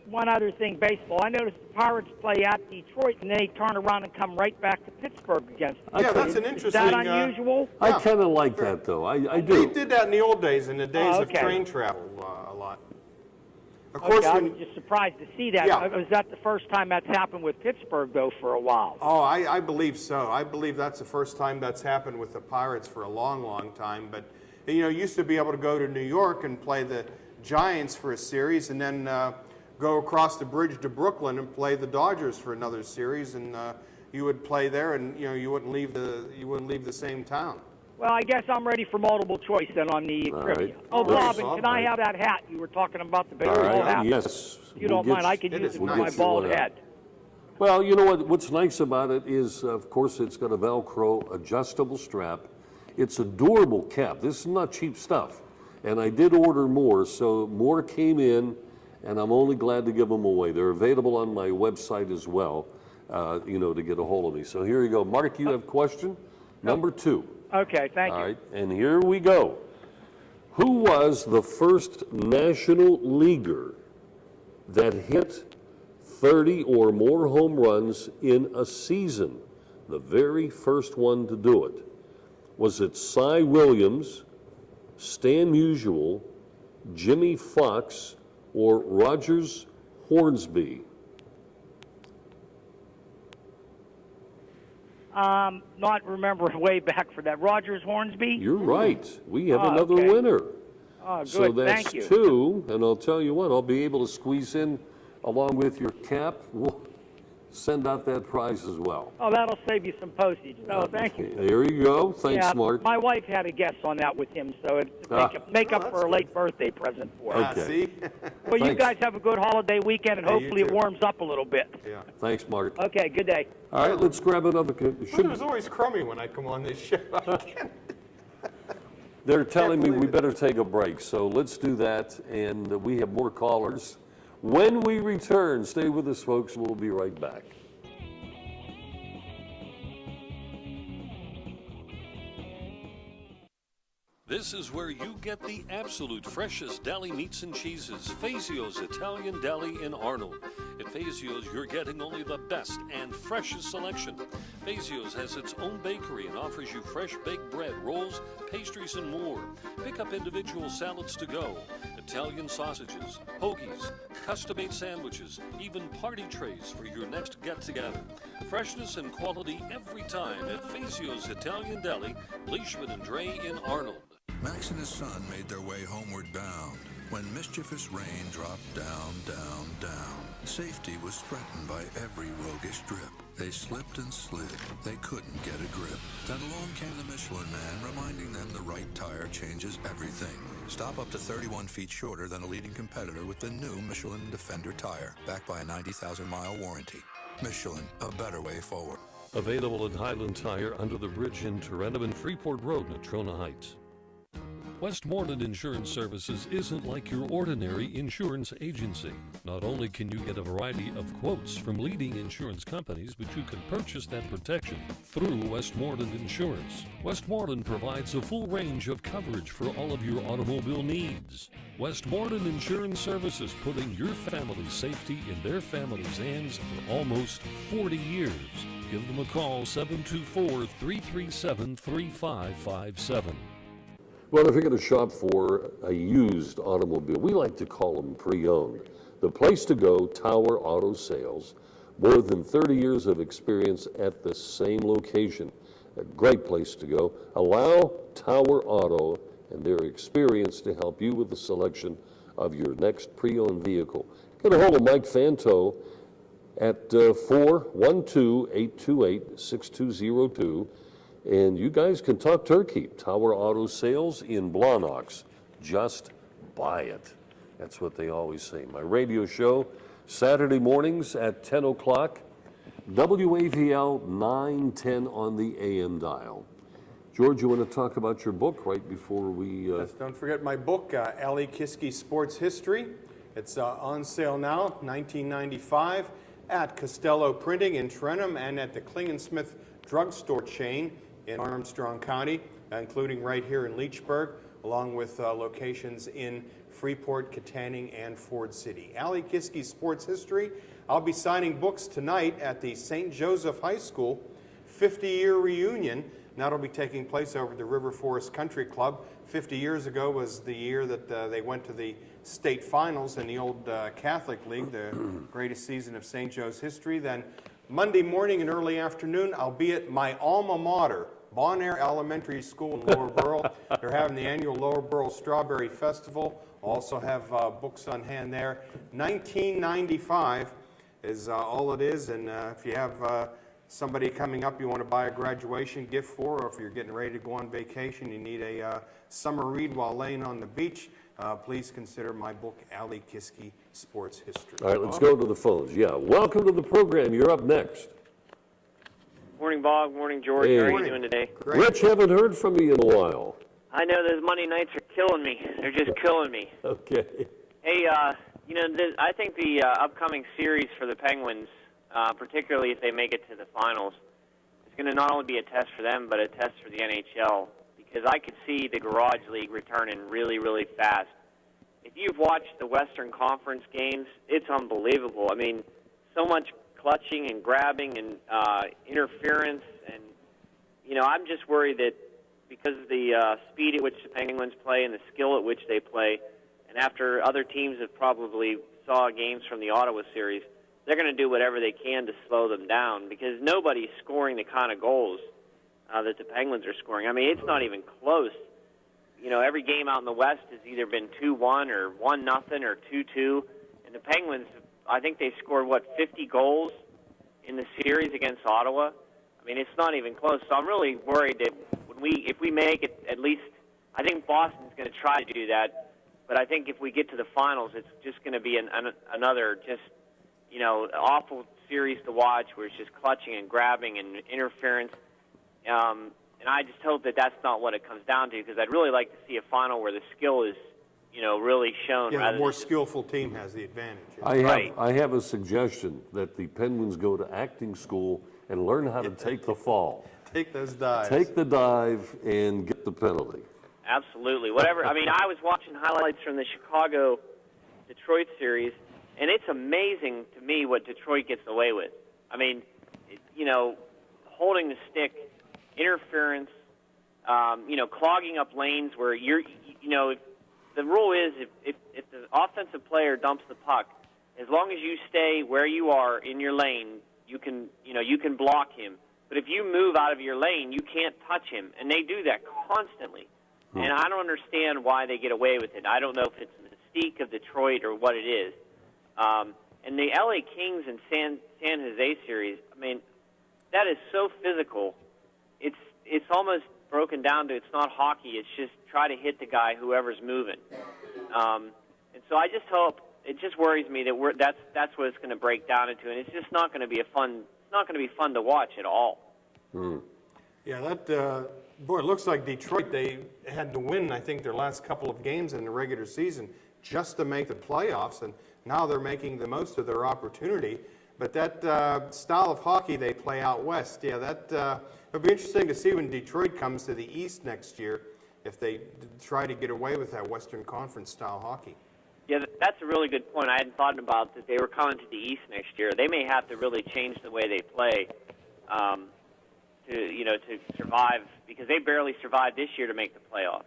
K: one other thing, baseball. I noticed the Pirates play at Detroit, and then they turn around and come right back to Pittsburgh against them.
B: Yeah, that's an interesting...
K: Is that unusual?
A: I kind of like that, though. I do.
B: We did that in the old days, in the days of train travel a lot. Of course,
K: I was just surprised to see that.
B: Yeah.
K: Was that the first time that's happened with Pittsburgh, though, for a while?
B: Oh, I believe so. I believe that's the first time that's happened with the Pirates for a long, long time. But, used to be able to go to New York and play the Giants for a series and then go across the bridge to Brooklyn and play the Dodgers for another series. And you would play there and, you wouldn't leave the same town.
K: Well, I guess I'm ready for multiple choice then on the trivia.
A: Right.
K: Oh, Bob, and can I have that hat? You were talking about the baseball hat.
A: Yes.
K: If you don't mind, I could use it with my bald head.
A: Well, you know what? What's nice about it is, of course, it's got a Velcro adjustable strap. It's a durable cap. This is not cheap stuff. And I did order more, so more came in, and I'm only glad to give them away. They're available on my website as well, to get a hold of me. So here you go. Mark, you have question number 2.
K: Okay, thank you.
A: All right, and here we go. Who was the first national leaguer that hit 30 or more home runs in a season? The very first one to do it. Was it Cy Williams, Stan Musial, Jimmy Fox, or Rogers Hornsby?
K: Not remember way back for that. Rogers Hornsby?
A: You're right. We have another winner.
K: Oh, good.
A: So that's
K: Thank you.
A: 2, and I'll tell you what, I'll be able to squeeze in, along with your cap, we'll send out that prize as well.
K: Oh, that'll save you some postage. No, thank you.
A: There you go. Thanks, Mark.
K: My wife had a guess on that with him, so it's make up for a late birthday present for her.
A: Okay.
B: See?
K: Well, you guys have a good holiday weekend, and hopefully it warms up a little bit.
B: Yeah.
A: Thanks, Mark.
K: Okay, good day.
A: All right, let's grab another.
B: It was always crummy when I come on this show.
A: They're telling me we better take a break, so let's do that, and we have more callers. When we return, stay with us, folks. We'll be right back.
H: This This is where you get the absolute freshest deli meats and cheeses. Fazio's Italian Deli in Arnold. At Fazio's, you're getting only the best and freshest selection. Fazio's has its own bakery and offers you fresh baked bread, rolls, pastries, and more. Pick up individual salads to go, Italian sausages, hoagies, custom-made sandwiches, even party trays for your next get-together. Freshness and quality every time at Fazio's Italian Deli, Leishman and Dre in Arnold.
L: Max and his son made their way homeward bound when mischievous rain dropped down, down, down. Safety was threatened by every roguish drip. They slipped and slid. They couldn't get a grip. Then along came the Michelin Man, reminding them the right tire changes everything. Stop up to 31 feet shorter than a leading competitor with the new Michelin Defender tire, backed by a 90,000-mile warranty. Michelin, a better way forward.
H: Available at Highland Tire under the bridge in Tarentum and Freeport Road, Natrona Heights. Westmoreland Insurance Services isn't like your ordinary insurance agency. Not only can you get a variety of quotes from leading insurance companies, but you can purchase that protection through Westmoreland Insurance. Westmoreland provides a full range of coverage for all of your automobile needs. Westmoreland Insurance Services, putting your family's safety in their family's hands for almost 40 years. Give them a call, 724-337-3557.
A: Well, if you're going to shop for a used automobile, we like to call them pre-owned. The place to go, Tower Auto Sales. More than 30 years of experience at the same location. A great place to go. Allow Tower Auto and their experience to help you with the selection of your next pre-owned vehicle. Get a hold of Mike Fanto at 412-828-6202. And you guys can talk turkey. Tower Auto Sales in Blawnox. Just buy it. That's what they always say. My radio show, Saturday mornings at 10 o'clock. WAVL 910 on the AM dial. George, you want to talk about your book right before we...
B: Yes, don't forget my book, Ali Kiski Sports History. It's on sale now, $19.95 at Costello Printing in Trentham and at the Klingensmith drugstore chain in Armstrong County, including right here in Leechburg, along with locations in Freeport, Katanning, and Ford City. Ali Kiski Sports History. I'll be signing books tonight at the St. Joseph High School 50-year reunion. That'll be taking place over at the River Forest Country Club. 50 years ago was the year that they went to the state finals in the old Catholic League, the greatest season of St. Joe's history. Then Monday morning and early afternoon, I'll be at my alma mater, Bon Air Elementary School in Lower Burrell. They're having the annual Lower Burrell Strawberry Festival. Also have books on hand there. $19.95 is all it is, and if you have somebody coming up you want to buy a graduation gift for, or if you're getting ready to go on vacation, you need a summer read while laying on the beach, please consider my book, Ali Kiski Sports History.
A: All right, let's go to the phones. Yeah, welcome to the program. You're up next.
M: Morning, Bob. Morning, George.
A: Hey.
M: How are you doing today?
A: Great. Rich, haven't heard from you in a while.
M: I know those Monday nights are killing me. They're just killing me.
A: Okay.
M: Hey, I think the upcoming series for the Penguins, particularly if they make it to the finals, is going to not only be a test for them, but a test for the NHL, because I could see the Garage League returning really, really fast. If you've watched the Western Conference games, it's unbelievable. I mean, so much clutching and grabbing and interference, and I'm just worried that because of the speed at which the Penguins play and the skill at which they play, and after other teams have probably saw games from the Ottawa series, they're going to do whatever they can to slow them down, because nobody's scoring the kind of goals that the Penguins are scoring. I mean, it's not even close. Every game out in the West has either been 2-1 or 1-0 or 2-2, and the Penguins, I think they scored, 50 goals in the series against Ottawa? I mean, it's not even close. So I'm really worried that if we make it, at least, I think Boston's going to try to do that, but I think if we get to the finals, it's just going to be another just, awful series to watch where it's just clutching and grabbing and interference. And I just hope that that's not what it comes down to, because I'd really like to see a final where the skill is, really shown.
B: Yeah, the more skillful team has the advantage.
A: I have a suggestion that the Penguins go to acting school and learn how to take the fall.
B: Take those dives.
A: Take the dive and get the penalty.
M: absolutely. Whatever. I mean, I was watching highlights from the Chicago-Detroit series, and it's amazing to me what Detroit gets away with. I mean, holding the stick, interference, clogging up lanes where the rule is if the offensive player dumps the puck, as long as you stay where you are in your lane, you can block him. But if you move out of your lane, you can't touch him, and they do that constantly. And I don't understand why they get away with it. I don't know if it's the mystique of Detroit or what it is. And the LA Kings and San Jose series, I mean, that is so physical. It's almost broken down to it's not hockey. It's just try to hit the guy, whoever's moving. And so I just hope, it just worries me that that's what it's going to break down into, and it's just not going to be fun to watch at all.
B: Yeah, that boy, it looks like Detroit, they had to win, I think, their last couple of games in the regular season just to make the playoffs, and now they're making the most of their opportunity. But that style of hockey they play out west, yeah, it'll be interesting to see when Detroit comes to the East next year, if they try to get away with that Western Conference style hockey.
M: Yeah, that's a really good point. I hadn't thought about that. They were coming to the East next year. They may have to really change the way they play to survive, because they barely survived this year to make the playoffs.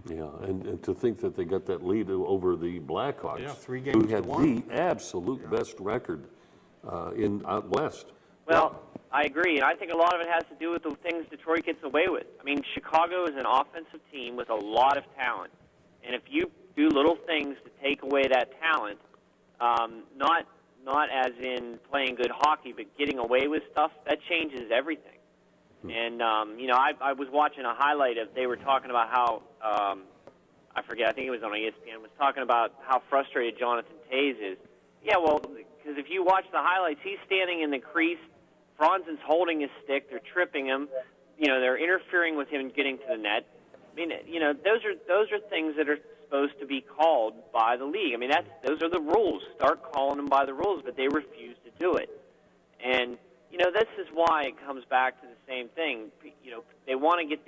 A: Yeah, and to think that they got that lead over the Blackhawks,
B: 3 games
A: who had
B: to 1.
A: the absolute best record out west.
M: Well, I agree, and I think a lot of it has to do with the things Detroit gets away with. I mean, Chicago is an offensive team with a lot of talent, and if you do little things to take away that talent, not as in playing good hockey, but getting away with stuff, that changes everything. And, I was watching a highlight they were talking about how, I forget, I think it was on ESPN, was talking about how frustrated Jonathan Toews is. Yeah, well, because if you watch the highlights, he's standing in the crease, Franzen's holding his stick, they're tripping him, they're interfering with him getting to the net. I mean, those are things that are supposed to be called by the league. I mean, those are the rules. Start calling them by the rules, but they refuse to do it. And, this is why it comes back to the same thing. They want to get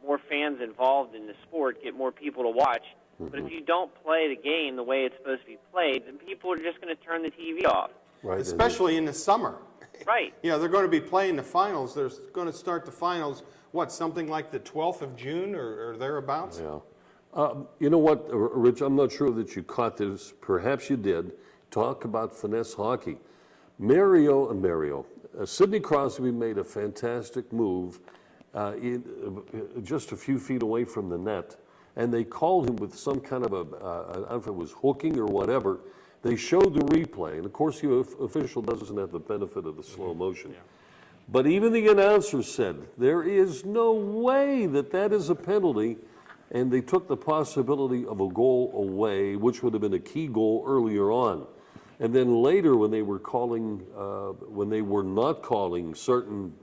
M: more fans involved in the sport, get more people to watch. But if you don't play the game the way it's supposed to be played, then people are just going to turn the TV off.
B: Right. Especially in the summer.
M: Right.
B: They're going to be playing the finals. They're going to start the finals, something like the 12th of June or thereabouts?
A: Yeah. You know what, Rich, I'm not sure that you caught this. Perhaps you did. Talk about finesse hockey. Sidney Crosby made a fantastic move just a few feet away from the net, and they called him with some kind of I don't know if it was hooking or whatever. They showed the replay, and of course the official doesn't have the benefit of the slow motion. Yeah. But even the announcer said, there is no way that is a penalty, and they took the possibility of a goal away, which would have been a key goal earlier on. And then later, when they were calling, when they were not calling certain,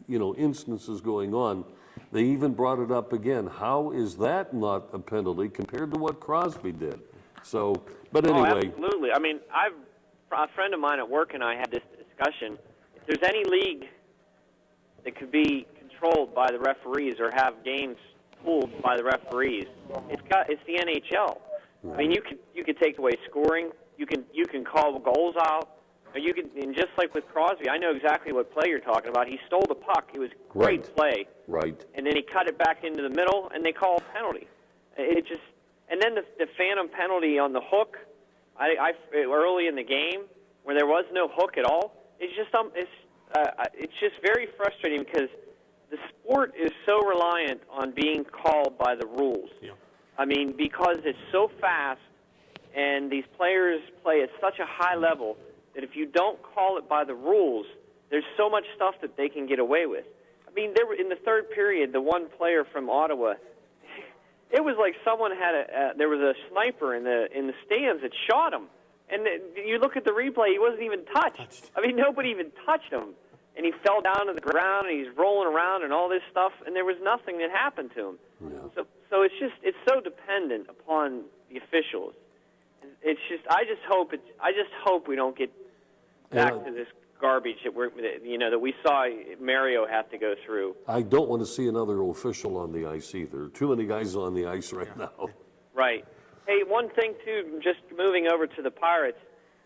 A: instances going on, they even brought it up again. How is that not a penalty compared to what Crosby did? So, but anyway.
M: Oh, absolutely. I mean, a friend of mine at work and I had this discussion. If there's any league that could be controlled by the referees or have games pulled by the referees, it's the NHL. I mean, you could take away scoring. You can call goals out. Or and just like with Crosby, I know exactly what play you're talking about. He stole the puck. It was great play.
A: Right.
M: And then he cut it back into the middle, and they call a penalty. And then the phantom penalty on the hook, early in the game where there was no hook at all. It's just very frustrating because the sport is so reliant on being called by the rules. Yeah. I mean, because it's so fast and these players play at such a high level that if you don't call it by the rules, there's so much stuff that they can get away with. I mean, in the third period, the one player from Ottawa, it was like someone had there was a sniper in the stands that shot him. And you look at the replay, he wasn't even touched. I mean, nobody even touched him. And he fell down to the ground, and he's rolling around and all this stuff, and there was nothing that happened to him. Yeah. So it's so dependent upon the officials. I just hope we don't get back to this garbage that we saw Mario have to go through.
A: I don't want to see another official on the ice either. Too many guys on the ice right now.
M: Right. Hey, one thing too, just moving over to the Pirates.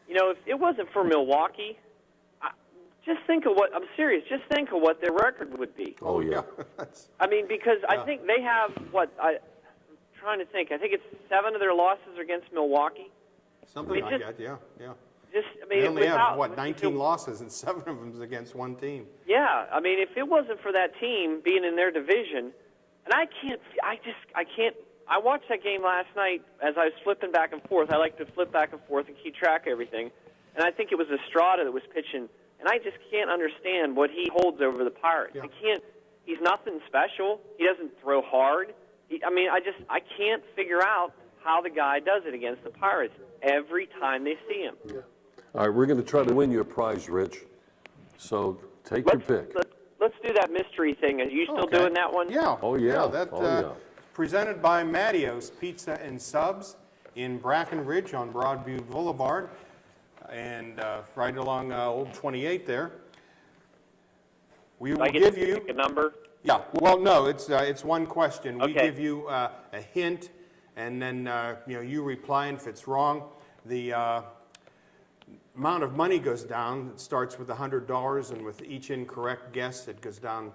M: If it wasn't for Milwaukee, just think of what their record would be.
A: Oh yeah.
M: I mean, because I think they have I'm trying to think. I think it's 7 of their losses are against Milwaukee.
B: Something like that. Yeah.
M: They
B: only have 19 losses, and 7 of them is against one team.
M: Yeah, I mean, if it wasn't for that team being in their division, and I can't. I watched that game last night as I was flipping back and forth. I like to flip back and forth and keep track of everything. And I think it was Estrada that was pitching, and I just can't understand what he holds over the Pirates. Yeah. He's nothing special. He doesn't throw hard. I can't figure out how the guy does it against the Pirates every time they see him.
A: Yeah. All right, we're going to try to win you a prize, Rich. So take your pick.
M: Let's do that mystery thing. Are you still doing that one?
B: Yeah.
A: Oh, yeah.
B: Yeah, presented by Mattio's Pizza and Subs in Brackenridge on Broadview Boulevard, and right along Old 28 there. We will give you
M: a number.
B: Yeah. Well, no, it's one question.
M: Okay.
B: We give you a hint, and then you reply, and if it's wrong, the amount of money goes down. It starts with $100, and with each incorrect guess, it goes down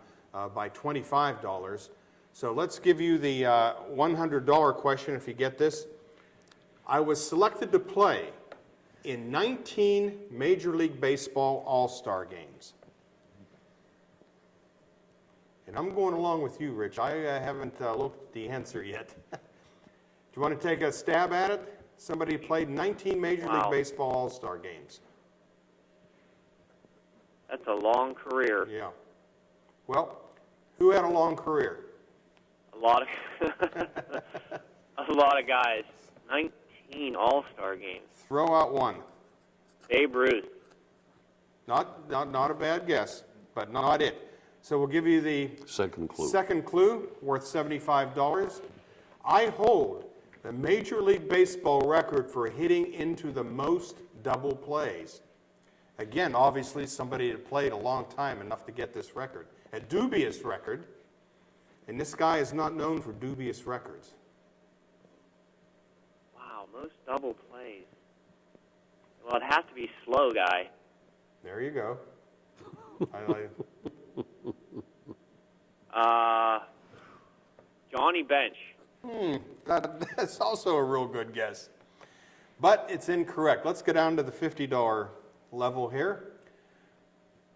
B: by $25. So let's give you the $100 question if you get this. I was selected to play in 19 Major League Baseball All-Star games. And I'm going along with you, Rich. I haven't looked at the answer yet. Do you want to take a stab at it? Somebody played 19 Major League Baseball All-Star games.
M: That's a long career.
B: Yeah. Well, who had a long career?
M: A lot of guys. 19 All-Star games.
B: Throw out one.
M: Babe Ruth.
B: Not a bad guess, but not it. So we'll give you the
A: second
B: clue worth $75. I hold the Major League Baseball record for hitting into the most double plays. Again, obviously somebody that played a long time, enough to get this record. A dubious record, and this guy is not known for dubious records.
M: Wow, most double plays. Well, it has to be slow guy.
B: There you go.
M: Johnny Bench.
B: That's also a real good guess. But it's incorrect. Let's go down to the $50 level here.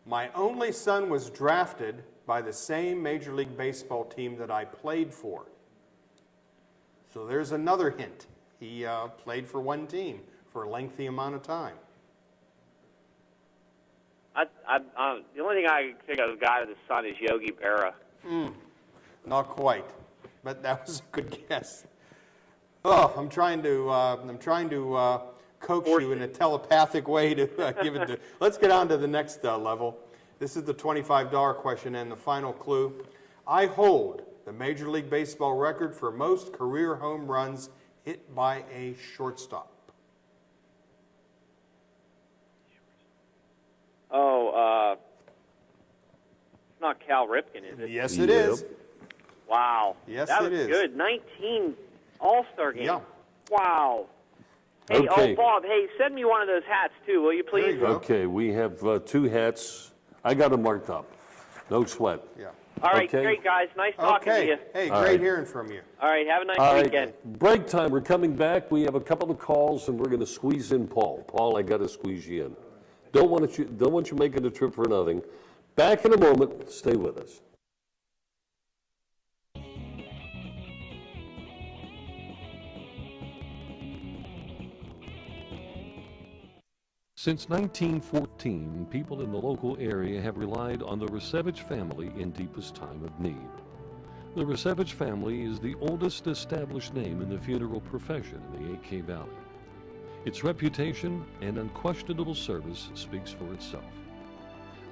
B: My only son was drafted by the same Major League Baseball team that I played for. So there's another hint. He played for one team for a lengthy amount of time.
M: The only thing I can think of, guy with his son, is Yogi Berra.
B: Not quite, but that was a good guess. Oh, I'm trying to coax you in a telepathic way to give it to. Let's get on to the next level. This is the $25 question and the final clue. I hold the Major League Baseball record for most career home runs hit by a shortstop.
M: It's not Cal Ripken, is it?
B: Yes, it is.
M: Wow.
B: Yes,
M: that
B: it
M: was
B: is.
M: Good. 19 All-Star games.
B: Yeah.
M: Wow. Hey,
A: Okay.
M: Bob, hey, send me one of those hats, too, will you please?
B: There you go.
A: Okay, we have 2 hats. I got them marked up. No sweat.
B: Yeah.
M: All right,
A: Okay.
M: great, guys. Nice talking to you.
B: Hey,
A: All
B: great
A: right.
B: hearing from you.
M: All right, have a nice
A: All right,
M: weekend.
A: break time. We're coming back. We have a couple of calls, and we're going to squeeze in Paul. Paul, I got to squeeze you in. Don't want you making the trip for nothing. Back in a moment. Stay with us. Since 1914, people in the local area have relied on the Resevich family in deepest time of need. The Resevich family is the oldest established name in the funeral profession in the AK Valley. Its reputation and unquestionable service speaks for itself.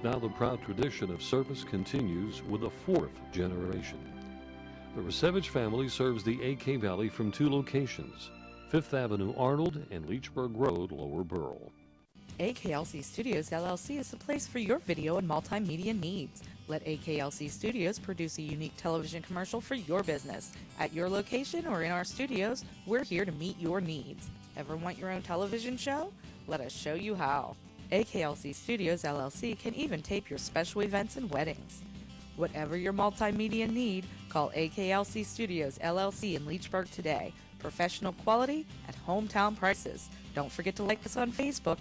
A: Now the proud tradition of service continues with a 4th generation. The Resevich family serves the AK Valley from 2 locations, 5th Avenue Arnold and Leechburg Road, Lower Burrell.
I: AKLC Studios LLC is the place for your video and multimedia needs. Let AKLC Studios produce a unique television commercial for your business. At your location or in our studios, we're here to meet your needs. Ever want your own television show? Let us show you how. AKLC Studios LLC can even tape your special events and weddings. Whatever your multimedia need, call AKLC Studios LLC in Leechburg today. Professional quality at hometown prices. Don't forget to like us on Facebook.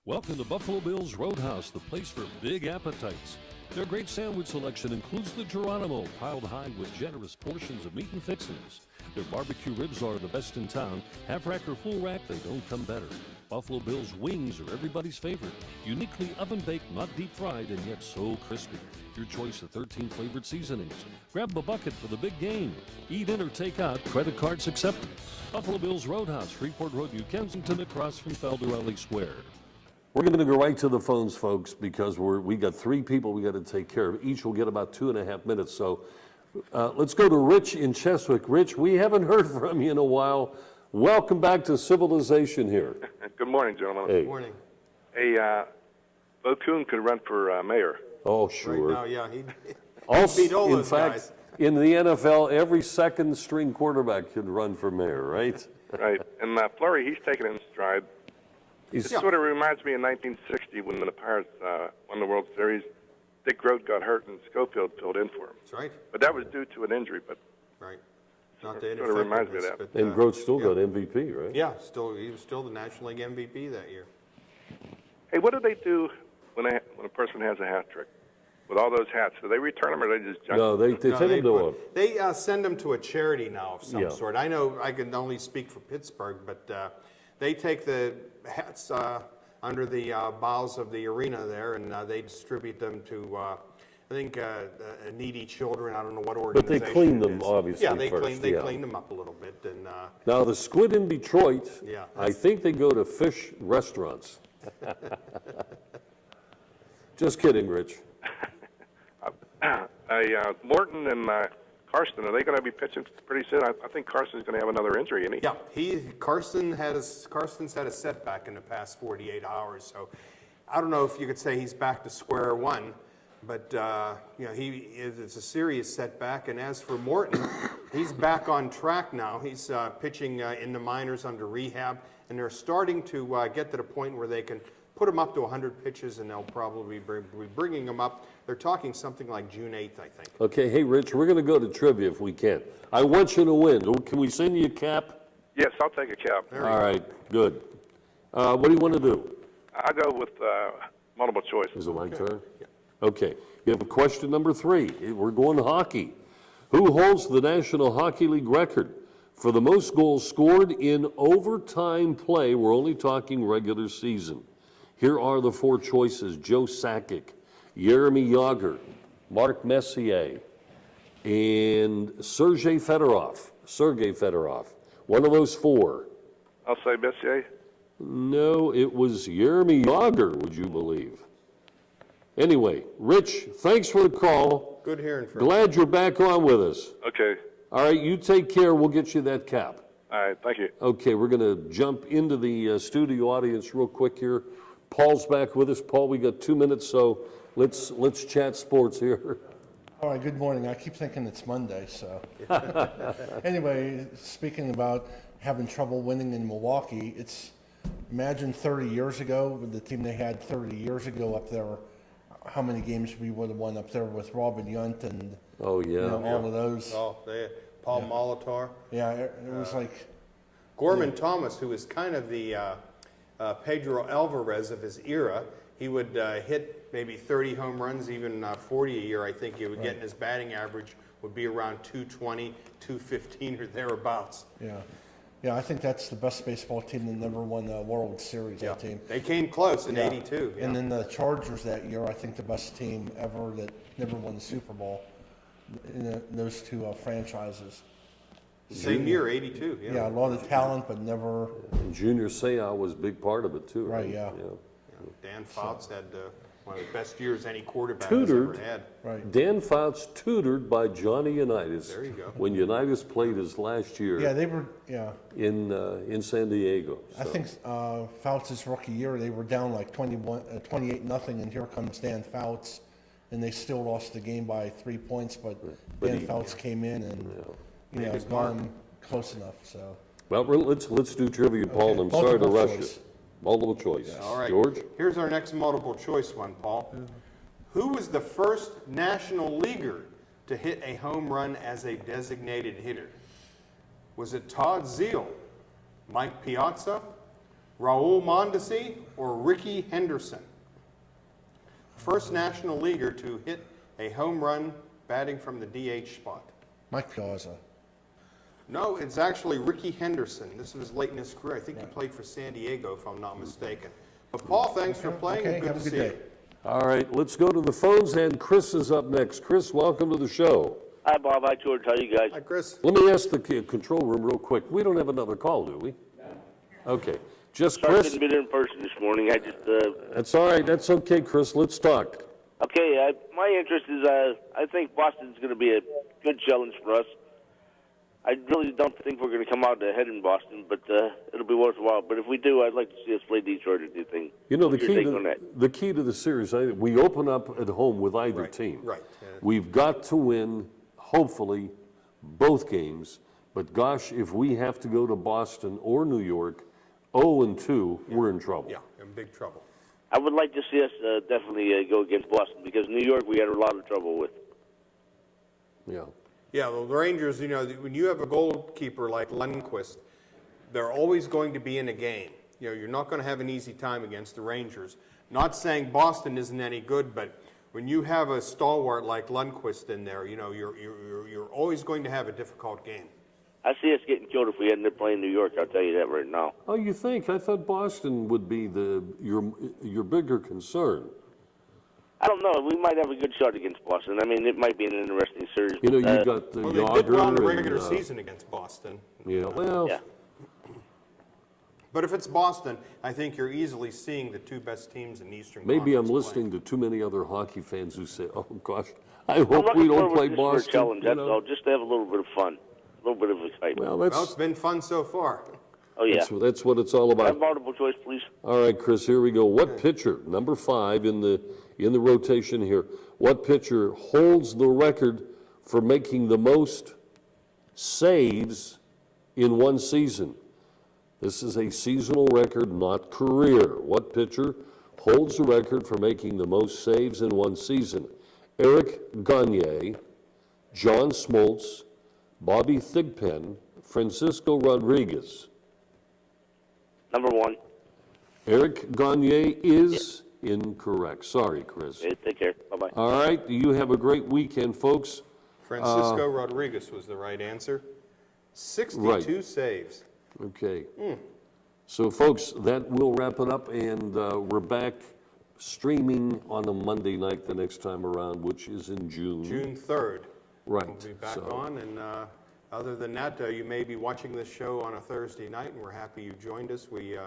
H: Welcome to Buffalo Bill's Roadhouse, the place for big appetites. Their great sandwich selection includes the Geronimo, piled high with generous portions of meat and fixings. Their barbecue ribs are the best in town. Half rack or full rack, they don't come better. Buffalo Bill's wings are everybody's favorite. Uniquely oven-baked, not deep-fried, and yet so crispy. Your choice of 13 flavored seasonings. Grab a bucket for the big game. Eat in or take out. Credit cards accepted. Buffalo Bill's Roadhouse, Freeport Road, New Kensington, across from Felderelli Square.
A: We're going to go right to the phones, folks, because we got 3 people we got to take care of. Each will get about 2.5 minutes. So let's go to Rich in Cheswick. Rich, we haven't heard from you in a while. Welcome back to civilization here.
N: Good morning, gentlemen.
A: Hey.
B: Good morning.
N: Hey, Bo Kuhn could run for mayor.
A: Oh, sure.
B: Right now, yeah, he
A: Also,
B: beat all
A: in
B: those
A: fact,
B: guys.
A: in the NFL, every second-string quarterback could run for mayor, right?
N: Right. And Flurry, he's taken it in stride. It sort of reminds me of 1960 when the Pirates won the World Series. Dick Groat got hurt and Schofield filled in for him.
B: That's right.
N: But that was due to an injury. But
B: right. Not the
N: sort of reminds me of that.
B: but,
A: And Groat still got MVP, right?
B: Yeah, he was still the National League MVP that year.
N: Hey, what do they do when a person has a hat trick? With all those hats, do they return them or they just junk
A: No, they take them to him.
B: They send them to a charity now of some
A: Yeah.
B: sort. I know I can only speak for Pittsburgh, but they take the hats under the boughs of the arena there, and they distribute them to, I think, needy children. I don't know what
A: But
B: organization.
A: they clean
B: it
A: them,
B: is.
A: obviously,
B: Yeah, they
A: first,
B: clean them up a little bit, and
A: Now, the squid in Detroit,
B: Yeah,
A: I think they go to fish restaurants. Just kidding, Rich.
N: Morton and Karsten, are they going to be pitching pretty soon? I think Carson's going to have another injury, isn't he?
B: Yeah, Carson's had a setback in the past 48 hours. So I don't know if you could say he's back to square one, but it's a serious setback. And as for Morton, he's back on track now. He's pitching in the minors under rehab, and they're starting to get to the point where they can put him up to 100 pitches, and they'll probably be bringing him up. They're talking something like June 8th, I think.
A: Okay, hey, Rich, we're going to go to trivia if we can. I want you to win. Can we send you a cap?
N: Yes, I'll take a cap.
A: All right, good. What do you want to do?
N: I'll go with multiple choice.
A: Is it my turn? Yeah. Okay, you have a question number 3. We're going to hockey. Who holds the National Hockey League record for the most goals scored in overtime play? We're only talking regular season. Here are the 4 choices: Joe Sakic, Jeremy Yager, Mark Messier, and Sergei Fedorov. One of those 4.
N: I'll say Messier.
A: No, it was Jeremy Yager, would you believe? Anyway, Rich, thanks for the call.
B: Good hearing from you.
A: Glad you're back on with us.
N: Okay.
A: All right, you take care. We'll get you that cap.
N: All right, thank you.
A: Okay, we're going to jump into the studio audience real quick here. Paul's back with us. Paul, we got 2 minutes, so let's chat sports here.
O: All right, good morning. I keep thinking it's Monday, so. Anyway, speaking about having trouble winning in Milwaukee, imagine 30 years ago, with the team they had 30 years ago up there, how many games we would have won up there with Robin Yount and
A: all
O: of those.
B: Oh, Paul Molitor.
O: Yeah, it was like
B: Gorman Thomas, who was kind of the Pedro Alvarez of his era. He would hit maybe 30 home runs, even 40 a year. I think he would get, in his batting average would be around 220, 215 or thereabouts.
O: Yeah, I think that's the best baseball team that never won a World Series, that team.
B: They came close in '82.
O: And then the Chargers that year, I think the best team ever that never won the Super Bowl in those 2 franchises.
B: Same year, '82.
O: Yeah, a lot of talent, but never.
A: And Junior Seau was a big part of it, too.
O: Right, yeah.
B: Dan Fouts had One of the best years any quarterback has ever had.
O: Right.
A: Dan Fouts tutored by Johnny Unitas.
B: There you go.
A: When Unitas played his last year.
O: Yeah, they were. Yeah.
A: In San Diego.
O: I think Fouts' rookie year, they were down like 28-0, and here comes Dan Fouts, and they still lost the game by 3 points. But Dan Fouts came in and got them close enough. So.
A: Well, let's do trivia, Paul.
O: Okay.
A: I'm sorry to rush
O: choice.
A: it. Multiple choice.
B: Yes. All right.
A: George?
B: Here's our next multiple choice one, Paul. Who was the first National Leaguer to hit a home run as a designated hitter? Was it Todd Zeile, Mike Piazza, Raul Mondesi, or Ricky Henderson? First National Leaguer to hit a home run batting from the DH spot.
O: Mike Piazza.
B: No, it's actually Ricky Henderson. This was late in his career. I think he played for San Diego, if I'm not mistaken. But Paul, thanks for playing.
O: Okay,
B: Good
O: have
B: to
O: a good
B: see
O: day.
B: you.
A: All right, let's go to the phones, and Chris is up next. Chris, welcome to the show.
P: Hi, Bob. Hi, George. How you guys?
B: Hi, Chris.
A: Let me ask the control room real quick. We don't have another call, do we? No. Okay. Just
P: Sorry I
A: Chris.
P: couldn't be there in person this morning. I just.
A: That's all right. That's okay, Chris. Let's talk.
P: Okay. My interest is I think Boston's going to be a good challenge for us. I really don't think we're going to come out ahead in Boston, but it'll be worthwhile. But if we do, I'd like to see us play Detroit. Do you think?
A: You know, the
P: What's your
A: key
P: take on that?
A: the key to the series, we open up at home with either team.
B: Right.
A: We've got to win, hopefully, both games. But gosh, if we have to go to Boston or New York, 0-2, we're in trouble.
B: Yeah, in big trouble.
P: I would like to see us definitely go against Boston because New York we had a lot of trouble with.
A: Yeah.
B: Yeah, well, the Rangers, you know, when you have a goalkeeper like Lundqvist, they're always going to be in a game. You know, you're not going to have an easy time against the Rangers. Not saying Boston isn't any good, but when you have a stalwart like Lundqvist in there, you know, you're always going to have a difficult game.
P: I see us getting killed if we end up playing New York. I'll tell you that right now.
A: Oh, you think? I thought Boston would be your bigger concern.
P: I don't know. We might have a good shot against Boston. I mean, it might be an interesting series.
A: You know, you
P: but,
A: got the
B: Well,
A: Yager
B: they did well in the
A: and,
B: regular season against Boston.
A: Yeah, well,
P: yeah.
B: But if it's Boston, I think you're easily seeing the two best teams in the Eastern
A: maybe I'm
B: Conference
A: listening to too many other hockey fans who say, "Oh gosh, I
P: I'm
A: hope
P: looking
A: we don't
P: forward
A: play
P: to
A: Boston."
P: this for a challenge.
A: you
P: That's
A: know?
P: all. Just to have a little bit of fun, a little bit of excitement.
A: Well,
B: It's been fun so far.
P: Oh yeah.
A: That's what it's all about.
P: Have multiple choice, please.
A: All right, Chris, here we go. What pitcher, number 5 in the rotation here, what pitcher holds the record for making the most saves in one season? This is a seasonal record, not career. What pitcher holds the record for making the most saves in one season? Eric Gagne, John Smoltz, Bobby Thigpen, Francisco Rodriguez.
P: Number 1.
A: Eric Gagne is incorrect. Sorry, Chris.
P: Okay, take care. Bye-bye.
A: All right, you have a great weekend, folks.
B: Francisco Rodriguez was the right answer. 62 saves.
A: Okay. So, folks, that will wrap it up, and we're back streaming on a Monday night the next time around, which is in June.
B: June 3rd.
A: Right.
B: We'll be back on, and other than that, you may be watching this show on a Thursday night, and we're happy you joined us. We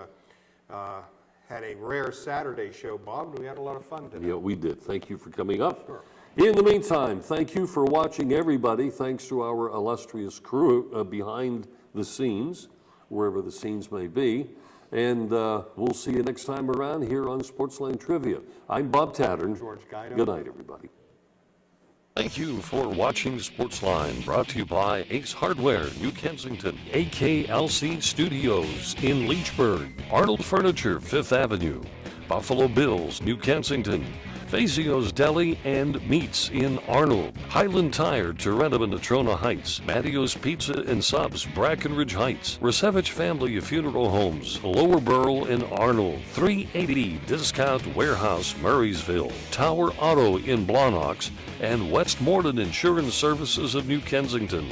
B: had a rare Saturday show, Bob, and we had a lot of fun today.
A: Yeah, we did. Thank you for coming up.
B: Sure.
A: In the meantime, thank you for watching, everybody. Thanks to our illustrious crew behind the scenes, wherever the scenes may be. And we'll see you next time around here on Sportsline Trivia. I'm Bob Tattern.
B: George Guido.
A: Good night, everybody.
H: Thank you for watching Sportsline, brought to you by Ace Hardware, New Kensington, AKLC Studios in Leechburg, Arnold Furniture, 5th Avenue, Buffalo Bills, New Kensington, Fazio's Deli and Meats in Arnold, Highland Tire, Torrento and Natrona Heights, Mattio's Pizza and Subs, Brackenridge Heights, Resevich Family Funeral Homes, Lower Burl in Arnold, 380 Discount Warehouse, Murraysville, Tower Auto in Blawnox, and Westmoreland Insurance Services of New Kensington.